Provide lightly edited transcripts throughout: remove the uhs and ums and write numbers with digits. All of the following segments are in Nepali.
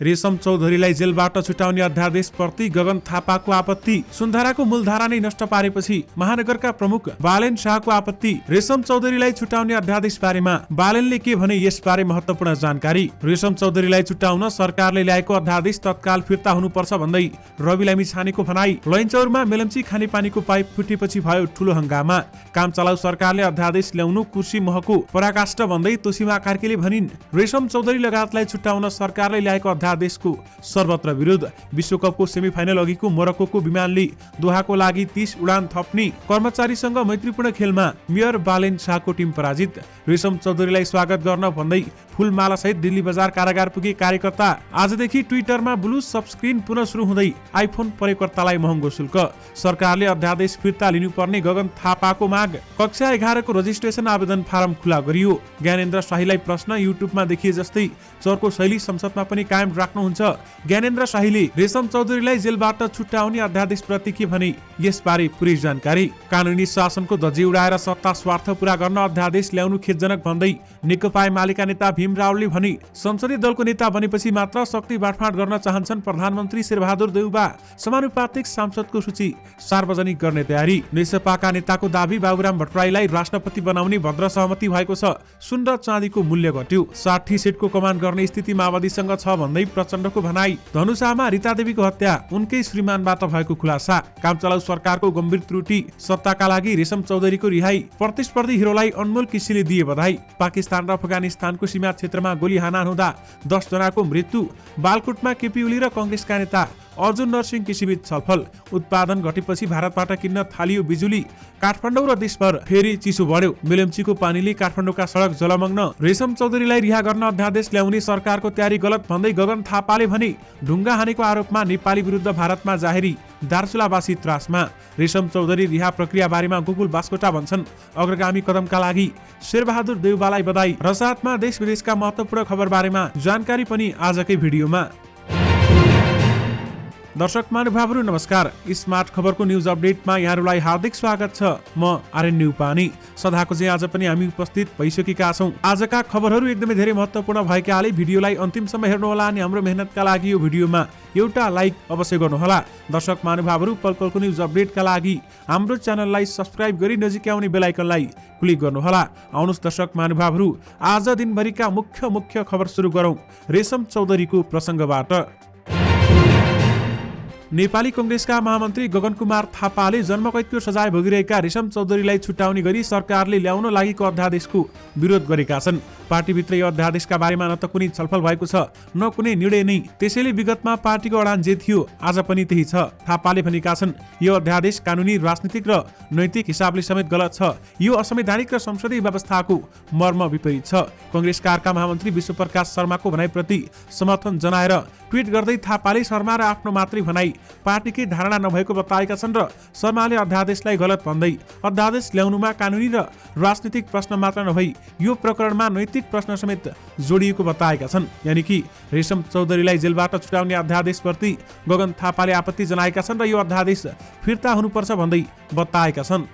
रेशम चौधरीलाई जेलबाट छुटाउने अध्यादेशप्रति गगन थापाको आपत्ति। सुनधाराको मूलधारा नै नष्ट पारेपछि महानगरका प्रमुख बालेन शाहको आपत्ति। रेशम चौधरीलाई छुटाउने अध्यादेश बारेमा बालेनले के भने यसबारे महत्त्वपूर्ण जानकारी। रेशम चौधरीलाई छुटाउन सरकारले ल्याएको अध्यादेश तत्काल फिर्ता हुनुपर्छ भन्दै रवि लामिछानेको भनाई। लैनचौरमा मेलम्ची खानेपानीको पाइप फुटेपछि भयो ठूलो हंगामा। काम चलाउ सरकारले अध्यादेश ल्याउनु कुर्सी महको पराकाष्ठ भन्दै तोसीमा कार्कीले भनिन्। रेशम चौधरी लगायतलाई छुटाउन सरकारले ल्याएको अध्यादेशको सर्वत्र विरोध। विश्वकपको सेमिफाइनल अघिको मोरक्कोको विमानले दोहाको लागि 30 उडान थप्ने। कर्मचारीसँग मैत्रीपूर्ण खेलमा मेयर बालेन शाहको टिम पराजित। रेशम चौधरीलाई स्वागत गर्न भन्दै फूलमाला सहित दिल्ली बजार कारागार पुगे कार्यकर्ता। आजदेखि ट्विटरमा ब्लू सबस्क्रिन पुनः सुरु हुँदै आइफोन प्रयोगकर्तालाई महँगो शुल्क। सरकारले अध्यादेश फिर्ता लिनुपर्ने गगन थापाको माग। कक्षा 11 को रजिस्ट्रेसन आवेदन फारम खुला गरियो। ज्ञानेन्द्र शाहीलाई प्रश्न युट्युबमा देखिए जस्तै चोरको शैली संसदमा पनि कायम राख्नुहुन्छ। ज्ञानेन्द्र शाहीले रेशम चौधरीलाई जेलबाट छुटाउने अध्यादेश प्रति के भने यसबारे पुरै जानकारी। कानुनी शासनको धज्जी उडाएर सत्ता स्वार्थ पूरा गर्न अध्यादेश ल्याउनु खेदजनक भन्दै नेकपा एमालेका नेता भीम रावलले भने संसदीय दलको नेता बनेपछि मात्र शक्ति बाँडफाँड गर्न चाहन्छन् प्रधानमन्त्री शेरबहादुर देउबा। समानुपातिक सांसदको सूची सार्वजनिक गर्ने तयारी। नेकपाका नेताको दाबी बाबुराम भट्टराईलाई राष्ट्रपति बनाउने भद्र सहमति भएको छ। सुन र चाँदीको मूल्य घट्यो। 60 सिटको कमान गर्ने स्थिति माओवादीसँग छ भन्दै प्रचण्डको भनाई। धनुषामा रीता देवीको हत्या उनकै श्रीमानबाट भएको खुलासा। काम चलाउ सरकारको गम्भीर त्रुटि। सत्ताका लागि रेशम चौधरीको रिहाई। प्रतिस्पर्धी हिरोलाई अनमोल किसीले दिए बधाई। पाकिस्तान र अफगानिस्तानको सीमा क्षेत्रमा गोली हानान हुँदा 10 जनाको मृत्यु। बालकोटमा केपी ओली र कंग्रेसका नेता अर्जुन नरसिंह किसीबीच छलफल। उत्पादन घटेपछि भारतबाट किन्न थालियो बिजुली। काठमाडौँ र देशभर फेरि चिसो बढ्यो। मेलम्चीको पानीले काठमाडौँका सडक जलमग्न। रेशम चौधरीलाई रिहा गर्न अध्यादेश ल्याउने सरकारको तयारी गलत भन्दै गगन थापाले भने ढुङ्गा हानेको आरोपमा नेपाली विरुद्ध भारतमा जाहेरी। दार्चुलावासी त्रासमा। रेशम चौधरी रिहा प्रक्रिया बारेमा गोकुल बास्कोटा भन्छन् अग्रगामी कदमका लागि शेरबहादुर देउबालाई बधाई। र साथमा देश विदेशका महत्त्वपूर्ण खबर बारेमा जानकारी पनि आजकै भिडियोमा। दर्शक महानुभावहरू नमस्कार। स्मार्ट खबरको न्यूज अपडेटमा यहाँहरूलाई हार्दिक स्वागत छ। म आर्यन पानी। सदाको चाहिँ आज पनि हामी उपस्थित भइसकेका छौँ। आजका खबरहरू एकदमै धेरै महत्त्वपूर्ण भएकाले भिडियोलाई अन्तिमसम्म हेर्नुहोला अनि हाम्रो मेहनतका लागि यो भिडियोमा एउटा लाइक अवश्य गर्नुहोला। दर्शक महानुभावहरू पलपलको न्यूज अपडेटका लागि हाम्रो च्यानललाई सब्स्क्राइब गरी नजिकै आउने बेल आइकनलाई क्लिक गर्नुहोला। आउनुहोस् दर्शक महानुभावहरू आज दिनभरिका मुख्य खबर सुरु गरौँ रेशम चौधरीको प्रसङ्गबाट। नेपाली कंग्रेसका महामन्त्री गगन कुमार थापाले जन्मकैदको सजाय भोगिरहेका रेशम चौधरीलाई छुटाउने गरी सरकारले ल्याउन लागेको अध्यादेशको विरोध गरेका छन्। पार्टीभित्र यो अध्यादेशका बारेमा न त कुनै छलफल भएको छ न कुनै निर्णय नै। त्यसैले विगतमा पार्टीको अडान जे थियो आज पनि त्यही छ। थापाले भनेका छन् यो अध्यादेश कानुनी राजनीतिक र नैतिक हिसाबले समेत गलत छ। यो असंवैधानिक र संसदीय व्यवस्थाको मर्म विपरीत छ। कंग्रेसका अर्का महामन्त्री विश्वप्रकाश शर्माको भनाइप्रति समर्थन जनाएर ट्विट गर्दै थापाले शर्मा र आफ्नो मात्रै भनाई पार्टीकै धारणा नभएको बताएका छन् र शर्माले अध्यादेशलाई गलत भन्दै अध्यादेश ल्याउनुमा कानुनी र राजनीतिक प्रश्न मात्र नभई यो प्रकरणमा नैतिक प्रश्न समेत जोडिएको बताएका छन्। यानि कि रेशम चौधरीलाई जेलबाट छुटाउने अध्यादेशप्रति गगन थापाले आपत्ति जनाएका छन् र यो अध्यादेश फिर्ता हुनुपर्छ भन्दै बताएका छन्।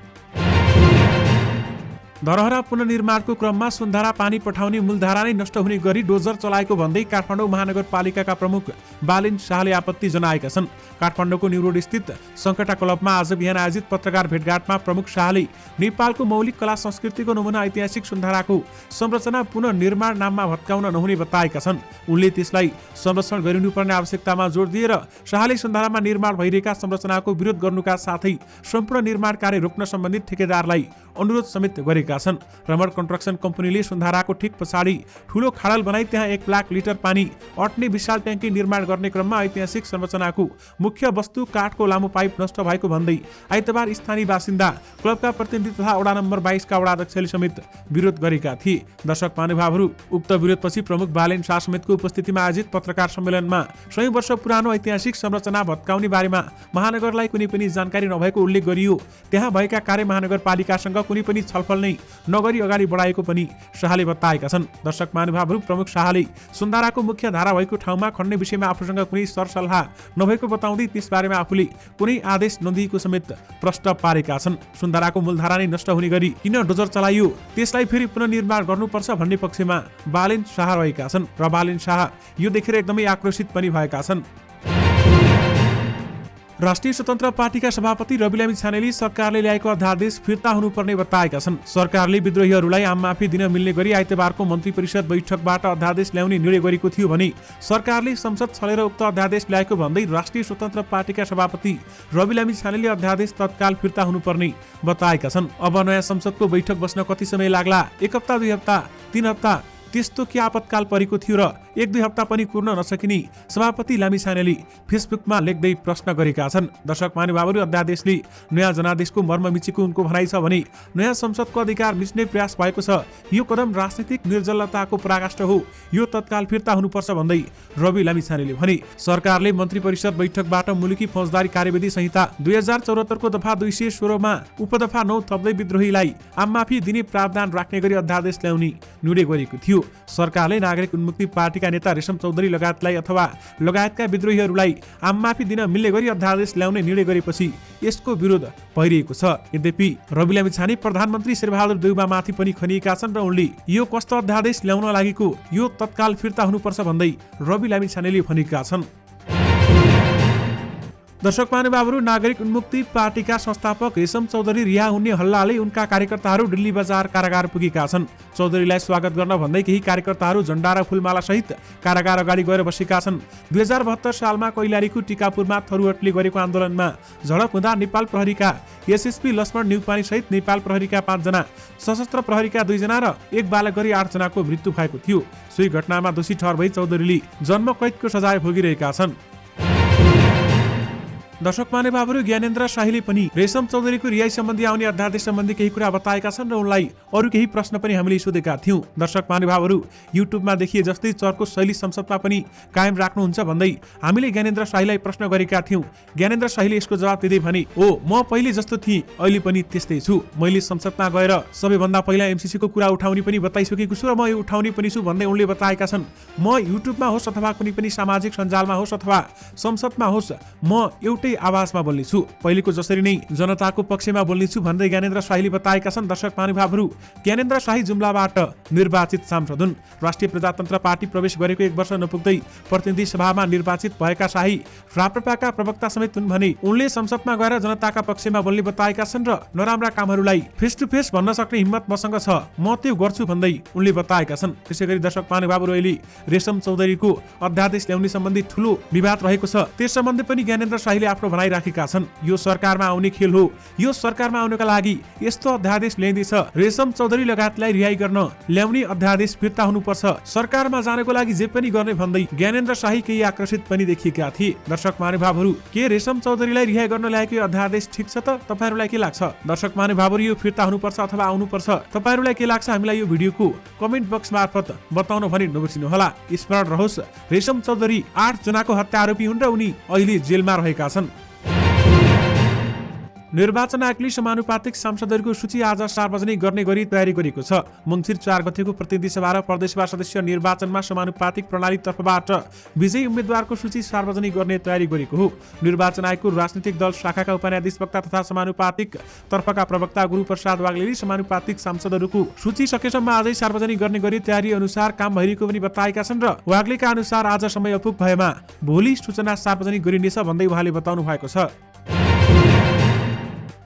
धरहरा पुनर्निर्माणको क्रममा सुनधारा पानी पठाउने मूलधारा नै नष्ट हुने गरी डोजर चलाएको भन्दै काठमाडौँ महानगरपालिकाका प्रमुख बालेन शाहले आपत्ति जनाएका छन्। काठमाडौँको न्यू रोड स्थित सङ्कटा क्लबमा आज बिहान आयोजित पत्रकार भेटघाटमा प्रमुख शाहले नेपालको मौलिक कला संस्कृतिको नमुना ऐतिहासिक सुनधाराको संरचना पुनर्निर्माण नाममा भत्काउन नहुने बताएका छन्। उनले त्यसलाई संरक्षण गरिनुपर्ने आवश्यकतामा जोड दिएर शाहले सुनधारामा निर्माण भइरहेका संरचनाको विरोध गर्नुका साथै सम्पूर्ण निर्माण कार्य रोक्न सम्बन्धित ठेकेदारलाई अनुरोध समेत गरेका छन्। रमण कन्स्ट्रक्सन कम्पनीले सुनधाराको ठिक पछाडि ठूलो खाडल बनाई त्यहाँ 1 लाख लिटर पानी अट्ने विशाल ट्याङ्की निर्माण गर्ने क्रममा ऐतिहासिक संरचनाको मुख्य वस्तु काठको लामो पाइप नष्ट भएको भन्दै आइतबार स्थानीय बासिन्दा क्लबका प्रतिनिधि तथा वडा नम्बर 22 का वडा अध्यक्षले समेत विरोध गरेका थिए। दर्शक महानुभावहरू उक्त विरोधपछि प्रमुख बालेन शाह समेतको उपस्थितिमा आयोजित पत्रकार सम्मेलनमा 100 वर्ष पुरानो ऐतिहासिक संरचना भत्काउने बारेमा महानगरलाई कुनै पनि जानकारी नभएको उल्लेख गरियो। त्यहाँ भएका कार्य महानगरपालिकासँग कुनै पनि छलफल नै नगरी अगाडि बढाएको पनि शाहले बताएका छन्। दर्शक महानुभावहरू, प्रमुख शाहले सुन्धाराको मुख्य धारा भएको ठाउँमा खन्ने विषयमा आफूसँग कुनै सरसल्लाह नभएको बताउँदै त्यसबारेमा आफूले कुनै आदेश नदिएको समेत प्रश्न पारेका छन्। सुन्धाराको मूलधारा नै नष्ट हुने गरी किन डोजर चलाइयो, त्यसलाई फेरि पुनर्निर्माण गर्नुपर्छ भन्ने पक्षमा बालेन शाह रहेका छन् र बालेन शाह यो देखेर एकदमै आक्रोशित पनि भएका छन्। राष्ट्रिय स्वतन्त्र पार्टीका सभापति रविलामी छानेले सरकारले ल्याएको अध्यादेश फिर्ता हुनुपर्ने बताएका छन्। सरकारले विद्रोहीहरूलाई आम माफी दिन मिल्ने गरी आइतबारको मन्त्री परिषद बैठकबाट अध्यादेश ल्याउने निर्णय गरेको थियो भने सरकारले संसद छलेर उक्त अध्यादेश ल्याएको भन्दै राष्ट्रिय स्वतन्त्र पार्टीका सभापति रविलामी छानेले अध्यादेश तत्काल फिर्ता हुनुपर्ने बताएका छन्। अब नयाँ संसदको बैठक बस्न कति समय लाग्ला? 1 हप्ता, 2 हप्ता, 3 हप्ता, त्यस्तो के आपतकाल परेको थियो र 1-2 हप्ता पनि कुर्न नसकिने सभापति लामिछानेले फेसबुकमा लेख्दै प्रश्न गरेका छन्। दर्शक महानुभावहरू, अध्यादेशले नयाँ जनादेशको मर्म मिचेको उनको भनाइ छ भने नयाँ संसदको अधिकार मिच्ने प्रयास भएको छ। यो कदम राजनीतिक निर्जलताको पराकाष्ठ हो, यो तत्काल फिर्ता हुनुपर्छ भन्दै रवि लामिछानेले भने सरकारले मन्त्री परिषद बैठकबाट मुलुकी फौजदारी कार्यविधि संहिता 2074 को दफा 216 मा उपदफा 9 थप्दै विद्रोहीलाई आम माफी दिने प्रावधान राख्ने गरी अध्यादेश ल्याउने निर्णय गरेको थियो। सरकारले नागरिक उन्मुक्ति पार्टीका नेता रेशम चौधरी लगायतका विद्रोहीहरूलाई आम माफी दिन मिल्ने गरी अध्यादेश ल्याउने निर्णय गरेपछि यसको विरोध भइरहेको छ। यद्यपि रवि लामिछाने प्रधानमन्त्री शेरबहादुर देउवामाथि पनि खनिएका छन् र उनले यो कस्तो अध्यादेश ल्याउन लागेको, यो तत्काल फिर्ता हुनुपर्छ भन्दै रवि लामिछानेले भनेका छन्। दर्शक महानुभावहरू, नागरिक उन्मुक्ति पार्टीका संस्थापक रेशम चौधरी रिहा हुने हल्लाले उनका कार्यकर्ताहरू दिल्ली बजार कारागार पुगेका छन्। चौधरीलाई स्वागत गर्न भन्दै केही कार्यकर्ताहरू झण्डा र फुलमाला सहित कारागार अगाडि गएर बसेका छन्। 2072 सालमा कैलालीको टिकापुरमा थरुहटले गरेको आन्दोलनमा झडप हुँदा नेपाल प्रहरीका एसएसपी लक्ष्मण न्युपानी सहित नेपाल प्रहरीका 5 जना, सशस्त्र प्रहरीका 2 जना र एक बालक गरी 8 जनाको मृत्यु भएको थियो। सोही घटनामा दोषी ठहर भई चौधरीले जन्म कैदको सजाय भोगिरहेका छन्। दर्शक महानुभावहरू, ज्ञानेन्द्र शाहीले पनि रेशम चौधरीको रिहाई सम्बन्धी आउने अध्यादेश सम्बन्धी केही कुरा बताएका छन् र उनलाई अरू केही प्रश्न पनि हामीले सोधेका थियौं। दर्शक महानुभावहरू, युट्युबमा देखिए जस्तै चर्को शैली संसदमा पनि कायम राख्नुहुन्छ भन्दै हामीले ज्ञानेन्द्र शाहीलाई प्रश्न गरेका थियौं। ज्ञानेन्द्र शाहीले यसको जवाब दिँदै भने, म पहिले जस्तो थिएँ, अहिले पनि त्यस्तै छु। मैले संसदमा गएर सबैभन्दा पहिला एमसीसी को कुरा उठाउने पनि बताइसकेको छु र म यो उठाउने पनि छु भन्दै उनले बताएका छन्। म युट्युबमा होस् अथवा कुनै पनि सामाजिक सञ्जालमा होस् अथवा संसदमा होस्, म एउटै आवाजमा बोल्ने छु, पहिलेको जसरी नै जनताको पक्षमा बोल्ने छु भन्दै ज्ञानेन्द्र शाहीले बताएका छन्। दर्शक महानुभावहरू, ज्ञानेन्द्र शाही जुम्लाबाट निर्वाचित सांसद हुन्। राष्ट्रिय प्रजातन्त्र पार्टी प्रवेश गरेको 1 वर्ष नपुग्दै प्रतिनिधि सभामा निर्वाचित भएका शाही राप्रपाका प्रवक्ता समेत हुन् भने उनले संसदमा गएर जनताका पक्षमा बोल्ने बताएका छन् र नराम्रा कामहरूलाई फेस टु फेस भन्न सक्ने हिम्मत मसँग छ, म त्यो गर्छु भन्दै उनले बताएका छन्। त्यसैगरी दर्शक महानुभावहरू, अहिले रेशम चौधरीको अध्यादेश ल्याउने सम्बन्धी ठूलो विवाद रहेको छ। त्यस सम्बन्धी पनि ज्ञानेन्द्र शाहीले आफ्नो भनाइराखेका छन्। यो सरकारमा आउने खेल हो, यो सरकारमा आउनका लागि यस्तो अध्यादेश ल्याइँदैछ। रेशम चौधरी लगायतलाई रिहाई गर्न ल्याउने अध्यादेश फिर्ता हुनुपर्छ, सरकारमा जानको लागि जे पनि गर्ने भन्दै ज्ञानेन्द्र शाही केही आकर्षित पनि देखिएका थिए। दर्शक महानुभावहरू, के रेशम चौधरीलाई रिहाई गर्न ल्याएको अध्यादेश ठिक छ त? तपाईहरुलाई के लाग्छ? दर्शक महानुभावहरू, यो फिर्ता हुनुपर्छ अथवा आउनुपर्छ? तपाईहरुलाई के लाग्छ? हामीलाई यो भिडियोको कमेन्ट बक्स मार्फत बताउन भनी नबिर्सिनु होला। स्मरण रहोस्, रेशम चौधरी 8 जनाको हत्या आरोपी हुन् र उनी अहिले जेलमा रहेका छन्। निर्वाचन आयोगले समानुपातिक सांसदहरूको सूची आज सार्वजनिक गर्ने गरी तयारी गरेको छ। मङ्सिर 4 गतेको प्रतिनिधि सभा र प्रदेशसभा सदस्य निर्वाचनमा समानुपातिक प्रणाली तर्फबाट विजयी उम्मेद्वारको सूची सार्वजनिक गर्ने तयारी गरेको हो। निर्वाचन आयोगको राजनीतिक दल शाखाका उपन्यायाधीशवक्ता तथा समानुपातिक तर्फका प्रवक्ता गुरुप्रसाद वाग्लेले समानुपातिक सांसदहरूको सूची सकेसम्म आजै सार्वजनिक गर्ने गरी तयारी अनुसार काम भइरहेको पनि बताएका छन् र वाग्लेका अनुसार आज समय अपुग भएमा भोलि सूचना सार्वजनिक गरिनेछ भन्दै उहाँले बताउनु भएको छ।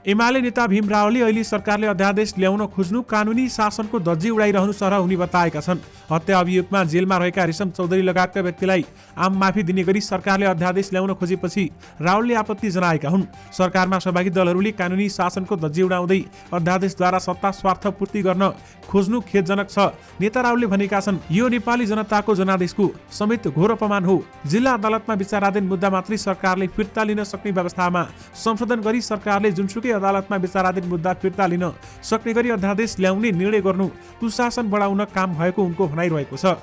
एमाले नेता भीम रावले अहिले सरकारले अध्यादेश ल्याउन खोज्नु कानुनी शासनको धज्जी उडाइरहनु सरह हुने बताएका छन्। हत्या अभियोगमा जेलमा रहेका रेशम चौधरी लगायतका व्यक्तिलाई आम माफी दिने गरी सरकारले अध्यादेश ल्याउन खोजेपछि रावलले आपत्ति जनाएका हुन्। सरकारमा सहभागी दलहरूले कानुनी शासनको धज्जी उडाउँदै अध्यादेशद्वारा सत्ता स्वार्थ पूर्ति गर्न खोज्नु खेदजनक छ। नेता रावलले भनेका छन्, यो नेपाली जनताको जनादेशको समेत घोर अपमान हो। जिल्ला अदालतमा विचाराधीन मुद्दा मात्रै सरकारले फिर्ता लिन सक्ने व्यवस्थामा संशोधन गरी सरकारले जुनसुकै अदालतमा विचाराधीन मुद्दा फिर्ता लिन सक्ने गरी अध्यादेश ल्याउने निर्णय गर्नु कुशासन बढाउन काम भएको उनको भनाइरहेको छ।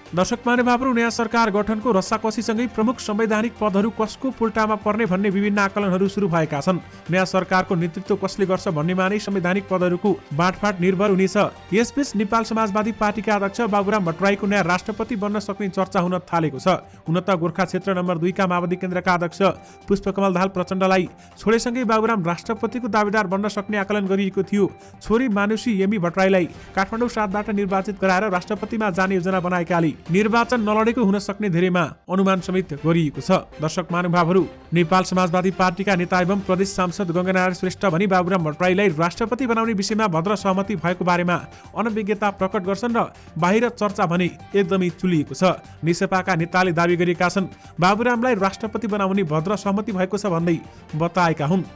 दर्शक महानुभावहरू, नयाँ सरकार गठनको रस्साकसीसँगै प्रमुख संवैधानिक पदहरू कसको पुल्टामा पर्ने भन्ने विभिन्न आकलनहरू सुरु भएका छन्। नयाँ सरकारको नेतृत्व कसले गर्छ भन्नेमा नै संवैधानिक पदहरूको बाँडफाँड निर्भर हुनेछ। यसबीच नेपाल समाजवादी पार्टीका अध्यक्ष बाबुराम भट्टराईको नयाँ राष्ट्रपति बन्न सक्ने चर्चा हुन थालेको छ। हुन त गोर्खा क्षेत्र नम्बर 2 का माओवादी केन्द्रका अध्यक्ष पुष्पकमल दाहाल प्रचण्डलाई छोडेसँगै बाबुराम राष्ट्रपतिको दावेदार बन्न सक्ने आकलन गरिएको थियो। छोरी मानुषी एमी भट्टराईलाई काठमाडौँ 7बाट निर्वाचित गराएर राष्ट्रपतिमा जाने योजना बनाएकाले निर्वाचन नलडेको हुन सक्ने धेरैमा अनुमान समेत गरिएको छ। दर्शक महानुभावहरू, नेपाल समाजवादी पार्टीका नेता एवं प्रदेश सांसद गङ्गानारायण श्रेष्ठ भनी बाबुराम भट्टराईलाई राष्ट्रपति बनाउने विषयमा भद्र सहमति भएको बारेमा अनभिज्ञता प्रकट गर्छन् र बाहिर चर्चा भने एकदमै चुलिएको छ। नेसपाका नेताले दावी गरेका छन् बाबुरामलाई राष्ट्रपति बनाउने भद्र सहमति भएको छ भन्दै बताएका हुन्।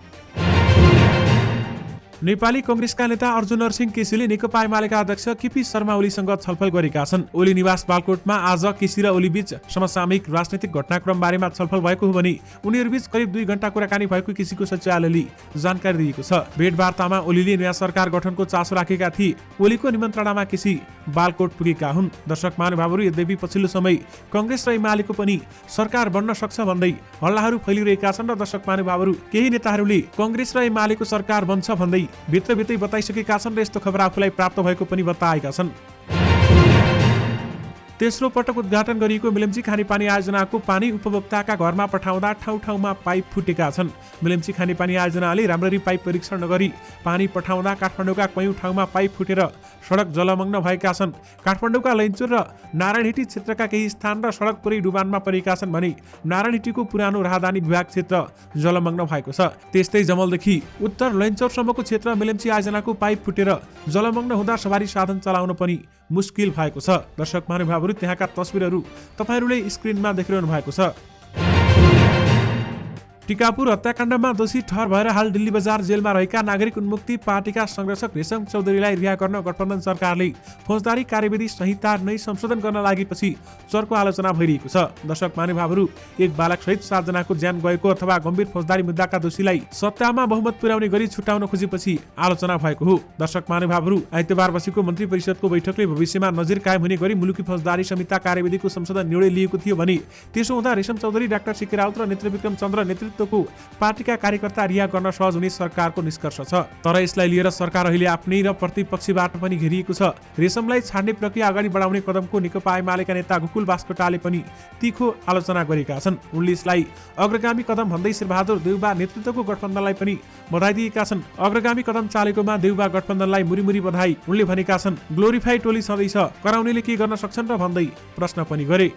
नेपाली कंग्रेसका नेता अर्जुन नरसिंह केसीले नेकपा एमालेका अध्यक्ष केपी शर्मा ओलीसँग छलफल गरेका छन्। ओली निवास बालकोटमा आज केसी र ओली बीच समसामयिक राजनैतिक घटनाक्रम बारेमा छलफल भएको हो भने उनीहरूबीच करिब 2 घण्टा कुराकानी भएको केसीको सचिवालयले जानकारी दिएको छ। भेटवार्तामा ओलीले नयाँ सरकार गठनको चासो राखेका थिए। ओलीको निमन्त्रणामा केसी बालकोट पुगेका हुन्। दर्शक महानुभावहरू, यद्यपि पछिल्लो समय कंग्रेस र एमालेको पनि सरकार बन्न सक्छ भन्दै हल्लाहरू फैलिरहेका छन् र दर्शक महानुभावहरू, केही नेताहरूले कंग्रेस र एमालेको सरकार बन्छ भन्दै भित्रभित्रै बताइसकेका छन् र यस्तो खबर आफूलाई प्राप्त भएको पनि बताएका छन्। तेस्रो पटक उद्घाटन गरिएको मिलम्ची खानेपानी आयोजनाको पानी उपभोक्ताका घरमा पठाउँदा ठाउँ ठाउँमा पाइप फुटेका छन्। मिलम्ची खानेपानी आयोजनाले राम्ररी पाइप परीक्षण नगरी पानी पठाउँदा काठमाडौँका कयौं ठाउँमा पाइप फुटेर सडक जलमग्न भएका छन्। काठमाडौँका लैनचौर र नारायणहिटी क्षेत्रका केही स्थान र सडक पुरै डुबानमा परेका छन् भने नारायणहिटीको पुरानो राहदानी विभाग क्षेत्र जलमग्न भएको छ। त्यस्तै जमलदेखि उत्तर लैनचौरसम्मको क्षेत्र मिलम्ची आयोजनाको पाइप फुटेर जलमग्न हुँदा सवारी साधन चलाउन पनि मुस्किल भएको छ। दर्शक महानुभावहरू, त्यहाँका तस्बिरहरू तपाईहरूले स्क्रिनमा देखिरहनु भएको छ। टिकापुर हत्याकाण्डमा दोषी ठहर भएर हाल दिल्ली बजार जेलमा रहेका नागरिक उन्मुक्ति पार्टीका संरक्षक रेशम चौधरीलाई रिहा गर्न गठबन्धन सरकारले फौजदारी कार्यविधि संहिता नै संशोधन गर्न लागेपछि चर्को आलोचना भइरहेको छ। दर्शक महानुभावहरू, एक बालक सहित 7 जनाको ज्यान गएको अथवा गम्भीर फौजदारी मुद्दाका दोषीलाई सत्तामा बहुमत पुर्याउने गरी छुटाउन खोजेपछि आलोचना भएको हो। दर्शक महानुभावहरू, आइतबार बसेको मन्त्री परिषदको बैठकले भविष्यमा नजिर कायम हुने गरी मुलुकी फौजदारी संहिता कार्यविधिको संशोधन निर्णय लिएको थियो भने त्यसो हुँदा रेशम चौधरी, डाक्टर सिके राउत र नेत्रविक्रम चन्द्र नेतृत्वको पार्टीका कार्यकर्ता रिहा गर्न सहज हुने सरकारको निष्कर्ष छ। तर यसलाई लिएर सरकार अहिले आफ्नै र प्रतिपक्षबाट पनि घेरिएको छ। रेशमलाई छाड्ने प्रक्रिया अगाडि बढाउने कदमको नेकपा एमालेका नेता गोकुल बास्कोटाले पनि तीखो आलोचना गरेका छन्। उनले यसलाई अग्रगामी कदम भन्दै शेरबहादुर देउबा नेतृत्वको गठबन्धनलाई पनि बधाई दिएका छन्। अग्रगामी कदम चालेकोमा देउबा गठबन्धनलाई मुरीमुरी बधाई। उनले भनेका छन्, ग्लोरिफाई टोली छँदैछ, कराउनेले के गर्न सक्छन् र भन्दै प्रश्न पनि गरे।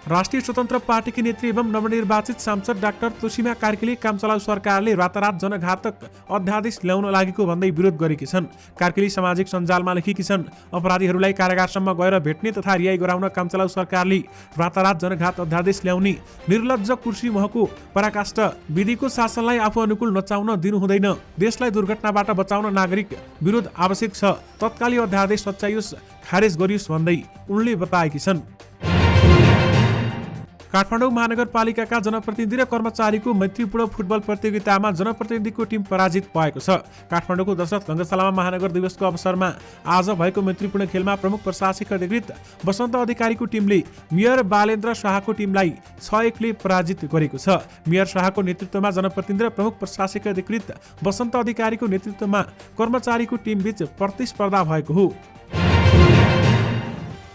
राष्ट्रिय स्वतन्त्र पार्टीकी नेत्री एवं नवनिर्वाचित सांसद डाक्टर तुलसीमा कार्कीले कामचलाउ सरकारले रातारात जनघातक अध्यादेश ल्याउन लागेको भन्दै विरोध गरेकी छन्। कार्कीले सामाजिक सञ्जालमा लेखेकी छन्, अपराधीहरूलाई कारागारसम्म गएर भेट्ने तथा रिहाई गराउन कामचलाउ सरकारले रातारात जनघात अध्यादेश ल्याउने निर्लज्ज कुर्सी महको पराकाष्ठ विधिको शासनलाई आफू अनुकूल नचाउन दिनु हुँदैन। देशलाई दुर्घटनाबाट बचाउन नागरिक विरोध आवश्यक छ। तत्कालीन अध्यादेश सच्याइयोस्, खारेज गरियोस् भन्दै उनले बताएकी छन्। काठमाडौँ महानगरपालिकाका जनप्रतिनिधि र कर्मचारीको मैत्रीपूर्ण फुटबल प्रतियोगितामा जनप्रतिनिधिको टिम पराजित भएको छ। काठमाडौँको दशरथ रङ्गशालामा महानगर दिवसको अवसरमा आज भएको मैत्रीपूर्ण खेलमा प्रमुख प्रशासक अधिकृत वसन्त अधिकारीको टिमले मेयर बालेन्द्र शाहको टिमलाई 6-1 ले पराजित गरेको छ। मेयर शाहको नेतृत्वमा जनप्रतिनिधि र प्रमुख प्रशासक अधिकृत वसन्त अधिकारीको नेतृत्वमा कर्मचारीको टिमबीच प्रतिस्पर्धा भएको हो।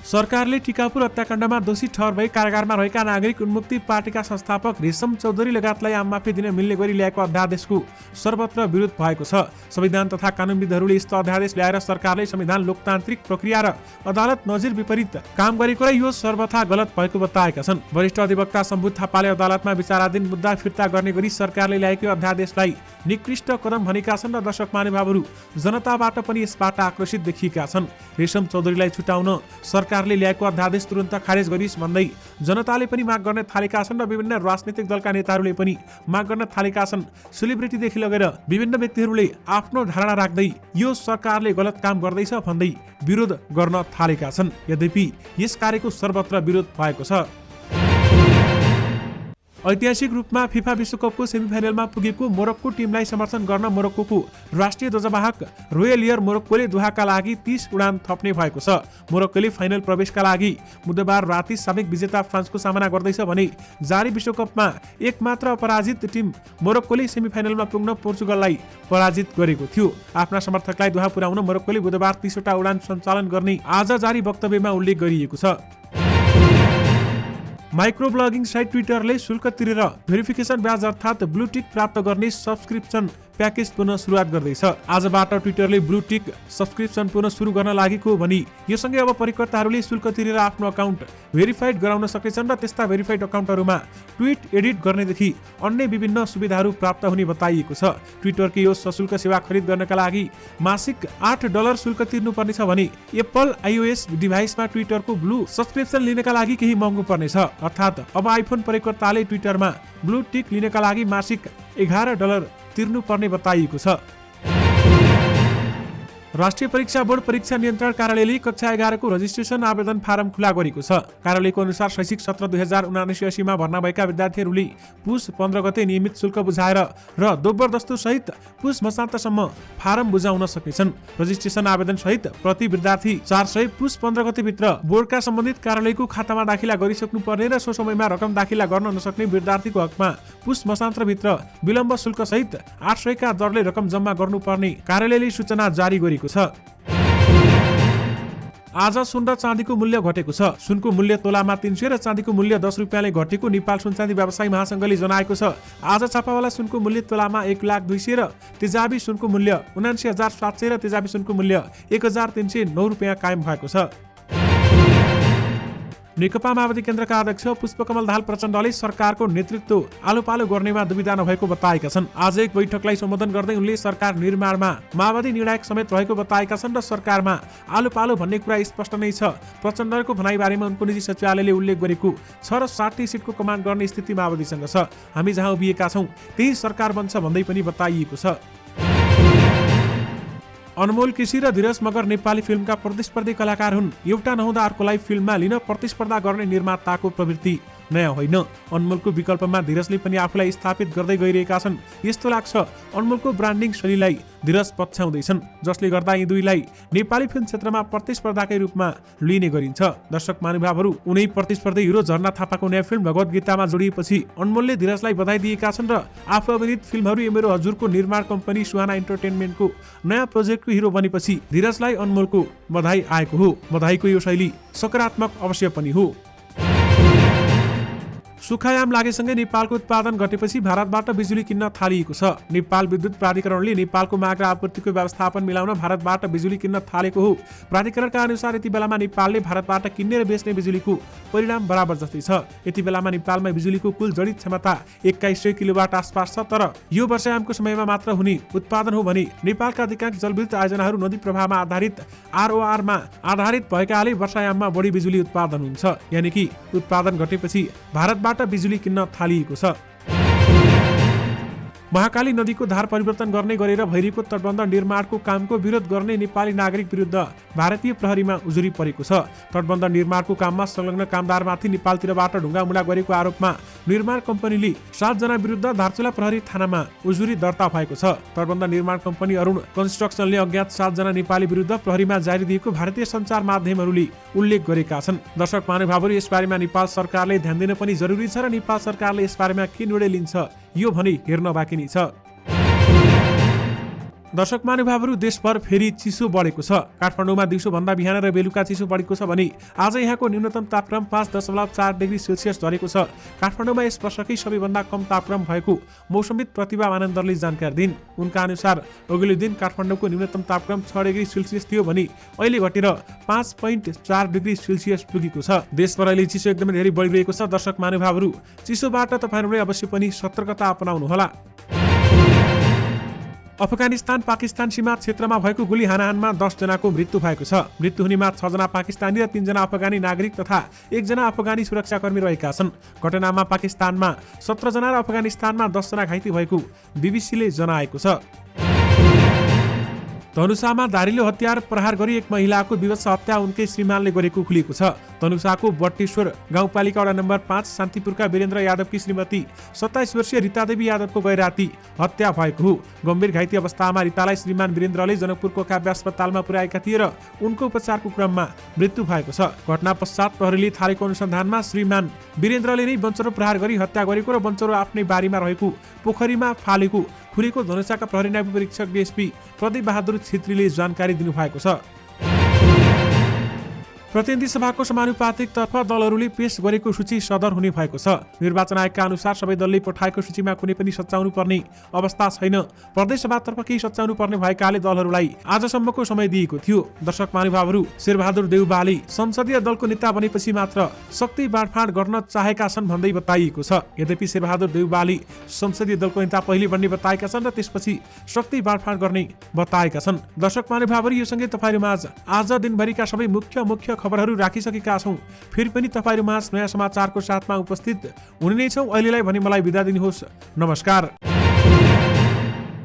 सरकारले टिकापुर हत्याकाण्डमा दोषी ठहर भई कारागारमा रहेका नागरिक उन्मुक्ति पार्टीका संस्थापक रेशम चौधरी लगायतलाई आममाफी दिन मिल्ने गरी ल्याएको अध्यादेशको सर्वत्र विरोध भएको छ। संविधान तथा कानुनविदहरूले यस्तो अध्यादेश ल्याएर सरकारले संविधान, लोकतान्त्रिक प्रक्रिया र अदालत नजिर विपरीत काम गरेको र यो सर्वथा गलत भएको बताएका छन्। वरिष्ठ अधिवक्ता सम्बुद थापाले अदालतमा विचाराधीन मुद्दा फिर्ता गर्ने गरी सरकारले ल्याएको अध्यादेशलाई निकृष्ट कदम भनेका छन् र दर्शक महानुभावहरू, जनताबाट पनि यसबाट आक्रोशित देखिएका छन्। रेशम चौधरीलाई छुटाउन सरकारले ल्याएको अध्यादेश तुरन्त खारेज गरियोस् भन्दै जनताले पनि माग गर्न थालेका छन् र विभिन्न राजनीतिक दलका नेताहरूले पनि माग गर्न थालेका छन्। सेलिब्रिटीदेखि लगेर विभिन्न व्यक्तिहरूले आफ्नो धारणा राख्दै यो सरकारले गलत काम गर्दैछ भन्दै विरोध गर्न थालेका छन्। यद्यपि यस कार्यको सर्वत्र विरोध भएको छ। ऐतिहासिक रूपमा फिफा विश्वकपको सेमिफाइनलमा पुगेको मोरक्को टिमलाई समर्थन गर्न मोरक्कोको राष्ट्रिय ध्वजवाहक रोयल एयर मोरक्कोले दोहाका लागि 30 उडान थप्ने भएको छ। मोरक्कोले फाइनल प्रवेशका लागि बुधबार राति साबिक विजेता फ्रान्सको सामना गर्दैछ भने जारी विश्वकपमा एकमात्र अपराजित टिम मोरक्कोले सेमिफाइनलमा पुग्न पोर्चुगललाई पराजित गरेको थियो। आफ्ना समर्थकलाई दोहा पुर्याउन मोरक्कोले बुधबार 30 वटा उडान सञ्चालन गर्ने आज जारी वक्तव्यमा उल्लेख गरिएको छ। माइक्रो ब्लगिङ साइट ट्विटरले शुल्क तिरेर भेरिफिकेसन ब्याज अर्थात् ब्लू टिक प्राप्त गर्ने सब्सक्रिप्सन प्याकेज पुनः सुरुवात गर्दैछ। आजबाट ट्विटरले ब्लू टिक सब्सक्रिप्सन पुनः सुरु गर्न लागेको भनी योसँगै अब प्रयोगकर्ताहरूले शुल्क तिरेर आफ्नो अकाउन्ट भेरिफाइड गराउन सक्नेछन् र त्यस्ता भेरिफाइड अकाउन्टहरूमा ट्विट एडिट गर्नेदेखि अन्य विभिन्न सुविधाहरू प्राप्त हुने बताइएको छ। ट्विटरको यो सशुल्क सेवा खरिद गर्नका लागि मासिक $8 शुल्क तिर्नुपर्नेछ भने एप्पल आइओएस डिभाइसमा ट्विटरको ब्लू सब्सक्रिप्सन लिनका लागि केही महँगो पर्नेछ। अर्थात् अब आइफोन प्रयोगकर्ताले ट्विटरमा ब्लू टिक लिनका लागि मासिक $11 तिर्नुपर्ने बताइएको छ। राष्ट्रिय परीक्षा बोर्ड परीक्षा नियन्त्रण कार्यालयले कक्षा 11 को रजिस्ट्रेसन आवेदन फारम खुला गरेको छ। कार्यालयको अनुसार शैक्षिक सत्र 2079-80 मा भर्ना भएका विद्यार्थीहरूले पुस 15 गते नियमित शुल्क बुझाएर र दोब्बरदस्तु सहित पुस मसान्तसम्म फारम बुझाउन सक्नेछन्। रजिस्ट्रेसन आवेदन सहित प्रति विद्यार्थी 400 पुस 15 गते भित्र बोर्डका सम्बन्धित कार्यालयको खातामा दाखिला गरिसक्नु पर्ने र सो समयमा रकम दाखिला गर्न नसक्ने विद्यार्थीको हकमा पुस मसान्तर भित्र विलम्ब शुल्क सहित 800 का दरले रकम जम्मा गर्नुपर्ने कार्यालयले सूचना जारी गरेको छ। आज सुन र चाँदीको मूल्य घटेको छ। सुनको मूल्य तोलामा 300 र चाँदीको मूल्य 10 रुपियाँले घटेको नेपाल सुन चाँदी व्यवसायी महासंघले जनाएको छ। आज छापावाला सुनको मूल्य तोलामा 1,02,000 र तेजाबी सुनको मूल्य 79,700 र तेजाबी सुनको मूल्य 1,309 रुपियाँ कायम भएको छ। नेकपा माओवादी केन्द्रका अध्यक्ष पुष्पकमल दाहाल प्रचण्डले सरकारको नेतृत्व आलोपालो गर्नेमा दुविधा नभएको बताएका छन्। आज एक बैठकलाई सम्बोधन गर्दै उनले सरकार निर्माणमा माओवादी निर्णायक समेत रहेको बताएका छन् र सरकारमा आलोपालो भन्ने कुरा स्पष्ट नै छ। प्रचण्डको भनाइबारेमा उनको निजी सचिवालयले उल्लेख गरेको छ र 60 सिटको कमान्ड गर्ने स्थिति माओवादीसँग छ। हामी जहाँ उभिएका छौँ त्यही सरकार बन्छ भन्दै पनि बताइएको छ। अनमोल केसी र धीरज मगर नेपाली फिल्मका प्रतिस्पर्धी कलाकार हुन्। एउटा नहुँदा अर्कोलाई फिल्ममा लिन प्रतिस्पर्धा गर्ने निर्माताको प्रवृत्ति नयाँ होइन। अनमोलको विकल्पमा धीरजले पनि आफूलाई स्थापित गर्दै गइरहेका छन्। यस्तो लाग्छ अनमोलको ब्रान्डिङ शैलीलाई धीरज पछ्याउँदैछन्, जसले गर्दा यी दुईलाई नेपाली फिल्म क्षेत्रमा प्रतिस्पर्धाकै रूपमा लिने गरिन्छ। दर्शक महानुभावहरू, उनै प्रतिस्पर्धी हिरो झरना थापाको नयाँ फिल्म भगवत गीतामा जोडिएपछि अनमोलले धीरजलाई बधाई दिएका छन् र आफू अभिनीत फिल्महरू ए मेरो हजुरको निर्माण कम्पनी सुहाना इन्टरटेनमेन्टको नयाँ प्रोजेक्टको हिरो बनेपछि धीरजलाई अनमोलको बधाई आएको हो। बधाईको यो शैली सकारात्मक अवश्य पनि हो। सुखायाम लागेसँगै नेपालको उत्पादन घटेपछि भारतबाट बिजुली किन्न थालिएको छ। नेपाल विद्युत प्राधिकरणले नेपालको माग र आपूर्तिको व्यवस्थापन मिलाउन भारतबाट बिजुली किन्न थालेको हो। प्राधिकरणका अनुसार यति बेलामा नेपालले भारतबाट किन्ने र बेच्ने बिजुलीको परिणाम बराबर जस्तै छ। यति बेलामा नेपालमा बिजुलीको कुल जडित क्षमता 2100 किलोवाट आसपास छ। तर यो वर्षायामको समयमा मात्र हुने उत्पादन हो भने नेपालका अधिकांश जलविद्युत आयोजनाहरू नदी प्रवाहमा आधारित आरओआरमा आधारित भएकाले वर्षायाममा बढी बिजुली उत्पादन हुन्छ। यानि कि उत्पादन घटेपछि भारतबाट बिजुली किन्न थालिएको छ। महाकाली नदीको धार परिवर्तन गर्ने गरेर भैरीको तटबन्ध निर्माणको कामको विरोध गर्ने नेपाली नागरिक विरुद्ध भारतीय प्रहरीमा उजुरी परेको छ। तटबन्ध निर्माणको काममा संलग्न कामदारमाथि नेपालतिरबाट ढुङ्गामुढा गरेको आरोपमा निर्माण कम्पनीले 7 जना विरुद्ध धारचुला प्रहरी थानामा उजुरी दर्ता भएको छ। तटबन्ध निर्माण कम्पनी अरुण कन्स्ट्रक्सनले अज्ञात 7 जना नेपाली विरुद्ध प्रहरीमा जारी दिएको भारतीय सञ्चार माध्यमहरूले उल्लेख गरेका छन्। दर्शक महानुभावहरू, यसबारेमा नेपाल सरकारले ध्यान दिन पनि जरुरी छ र नेपाल सरकारले यसबारेमा के निर्णय लिन्छ यो भने हेर्न बाँकी नै छ। दर्शक महानुभावहरू, देशभर फेरि चिसो बढेको छ। काठमाडौँमा दिउँसोभन्दा बिहान र बेलुका चिसो बढेको छ भने आज यहाँको न्यूनतम तापक्रम 5.4 डिग्री सेल्सियस झरेको छ। काठमाडौँमा यस वर्षकै सबैभन्दा कम तापक्रम भएको मौसमविद प्रतिभा आनन्दले जानकारी दिन्। उनका अनुसार अघिल्लो दिन काठमाडौँको न्यूनतम तापक्रम 6 डिग्री सेल्सियस थियो भने अहिले घटेर 5.4 डिग्री सेल्सियस पुगेको छ। देशभर अहिले चिसो एकदमै धेरै बढिरहेको छ। दर्शक महानुभावहरू, चिसोबाट तपाईँहरूले अवश्य पनि सतर्कता अपनाउनुहोला। अफगानिस्तान पाकिस्तान सीमा क्षेत्रमा भएको गोली हानाहानमा 10 जनाको मृत्यु भएको छ। मृत्यु हुनेमा 6 जना पाकिस्तानी र 3 जना अफगानी नागरिक तथा 1 जना अफगानी सुरक्षाकर्मी रहेका छन्। घटनामा पाकिस्तानमा 17 जना र अफगानिस्तानमा 10 जना घाइते भएको बीबीसीले जनाएको छ। धनुषामा धारिलो हतियार प्रहार गरी एक महिलाको विवश हत्या उनकै श्रीमानले गरेको खुलेको छ। धनुषाको बट्टेश्वर गाउँपालिका वडा नम्बर 5 शान्तिपुरका वीरेन्द्र यादवकी श्रीमती 27 वर्षीय रितादेवी यादवको गैर राती हत्या भएको हो। गम्भीर घाइते अवस्थामा रितालाई श्रीमान वीरेन्द्रले जनकपुरको काव्य अस्पतालमा पुर्याएका थिए र उनको उपचारको क्रममा मृत्यु भएको छ। घटना पश्चात प्रहरीले थालेको अनुसन्धानमा श्रीमान वीरेन्द्रले नै बन्चरो प्रहार गरी हत्या गरेको र बन्चरो आफ्नै बारीमा रहेको पोखरीमा फालेको खुलेको धनुषाका प्रहरी नायब परीक्षक डीएसपी प्रदीप बहादुर छेत्रीले जानकारी दिनुभएको छ। प्रतिनिधि सभाको समानुपातिक तर्फ दलहरूले पेश गरेको सूची सदर हुने भएको छ। निर्वाचन आयोगका अनुसार सबै दलले पठाएको सूचीमा कुनै पनि सच्याउनु पर्ने अवस्था छैन। प्रदेश सभातर्फ केही सच्याउनु पर्ने भएकाले दलहरूलाई आजसम्मको समय दिएको थियो। दर्शक महानुभावहरू, शेरबहादुर देउवाले संसदीय दलको नेता बनेपछि मात्र शक्ति बाँडफाँड गर्न चाहेका छन् भन्दै बताइएको छ। यद्यपि शेरबहादुर देउवाले संसदीय दलको नेता पहिले बन्ने बताएका छन् र त्यसपछि शक्ति बाँडफाँड गर्ने बताएका छन्। दर्शक महानुभावहरू, यो सँगै तपाईहरुमाझ आज दिनभरिका सबै मुख्य खबरहरू राखिसकेका छौं। फेरि पनि तपाईहरुमाझ नयाँ समाचारको साथमा उपस्थित हुने नै छौं। अहिलेलाई भने मलाई बिदा दिनुहोस्। नमस्कार।